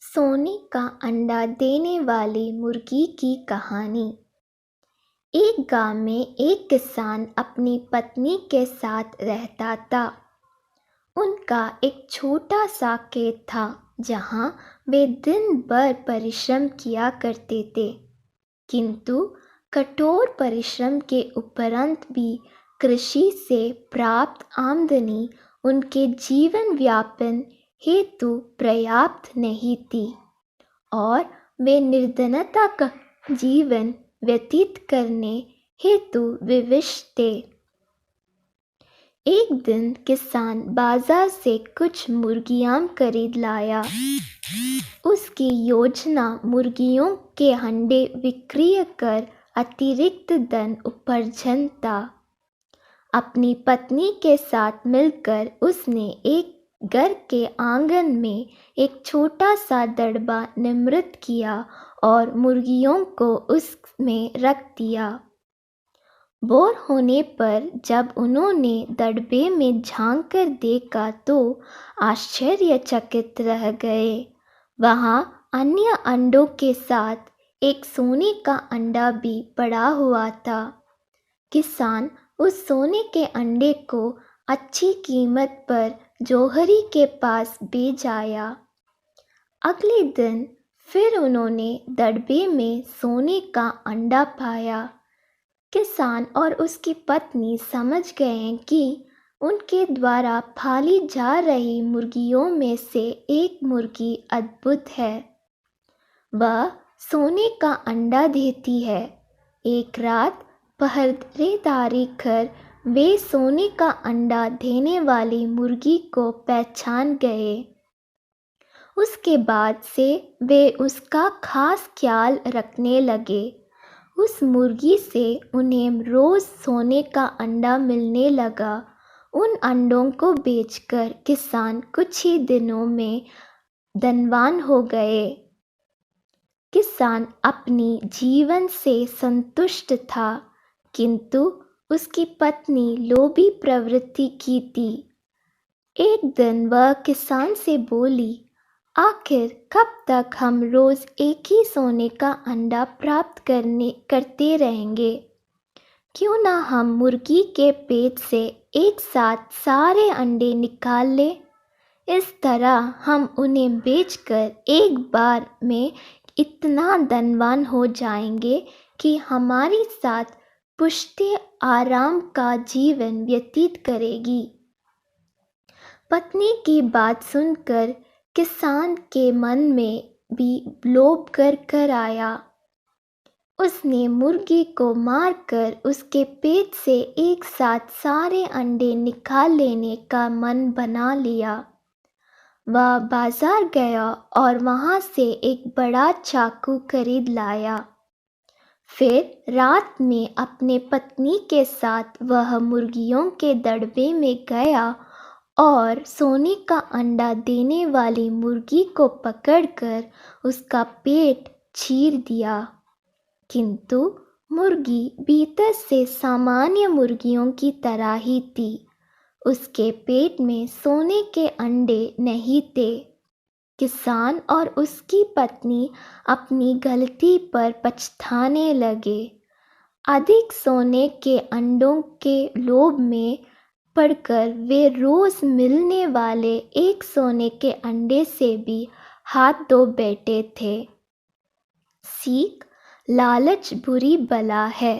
सोने का अंडा देने वाली मुर्गी की कहानी। एक गांव में एक किसान अपनी पत्नी के साथ रहता था। उनका एक छोटा सा खेत था जहां वे दिन भर परिश्रम किया करते थे, किंतु कठोर परिश्रम के उपरांत भी कृषि से प्राप्त आमदनी उनके जीवन व्यापन हेतु पर्याप्त नहीं थी और वे निर्धनता का जीवन व्यतीत करने हेतु विवश थे। एक दिन किसान बाजार से कुछ मुर्गियां खरीद लाया। उसकी योजना मुर्गियों के अंडे विक्रय कर अतिरिक्त धन उपार्जन था। अपनी पत्नी के साथ मिलकर उसने एक घर के आंगन में एक छोटा सा दड़बा निर्मित किया और मुर्गियों को उसमें रख दिया। बोर होने पर जब उन्होंने दड़बे में झांक कर देखा तो आश्चर्यचकित रह गए। वहां अन्य अंडों के साथ एक सोने का अंडा भी पड़ा हुआ था। किसान उस सोने के अंडे को अच्छी कीमत पर जौहरी के पास बेच आया। अगले दिन फिर उन्होंने दड़बे में सोने का अंडा पाया। किसान और उसकी पत्नी समझ गए कि उनके द्वारा पाली जा रही मुर्गियों में से एक मुर्गी अद्भुत है। वह सोने का अंडा देती है। एक रात पहरेदारी कर वे सोने का अंडा देने वाली मुर्गी को पहचान गए। उसके बाद से वे उसका खास ख्याल रखने लगे। उस मुर्गी से उन्हें रोज सोने का अंडा मिलने लगा। उन अंडों को बेचकर किसान कुछ ही दिनों में धनवान हो गए। किसान अपनी जीवन से संतुष्ट था, किंतु उसकी पत्नी लोभी प्रवृत्ति की थी। एक दिन वह किसान से बोली, आखिर कब तक हम रोज एक ही सोने का अंडा प्राप्त करते रहेंगे? क्यों ना हम मुर्गी के पेट से एक साथ सारे अंडे निकाल लें? इस तरह हम उन्हें बेचकर एक बार में इतना धनवान हो जाएंगे कि हमारी साथ पुश्ते आराम का जीवन व्यतीत करेगी। पत्नी की बात सुनकर किसान के मन में भी लोभ कर आया। उसने मुर्गी को मारकर उसके पेट से एक साथ सारे अंडे निकाल लेने का मन बना लिया। वह बाजार गया और वहां से एक बड़ा चाकू खरीद लाया। फिर रात में अपने पत्नी के साथ वह मुर्गियों के दड़बे में गया और सोने का अंडा देने वाली मुर्गी को पकड़कर उसका पेट चीर दिया। किंतु मुर्गी भीतर से सामान्य मुर्गियों की तरह ही थी। उसके पेट में सोने के अंडे नहीं थे। किसान और उसकी पत्नी अपनी गलती पर पछताने लगे। अधिक सोने के अंडों के लोभ में पड़कर वे रोज मिलने वाले एक सोने के अंडे से भी हाथ धो बैठे थे। सीख, लालच बुरी बला है।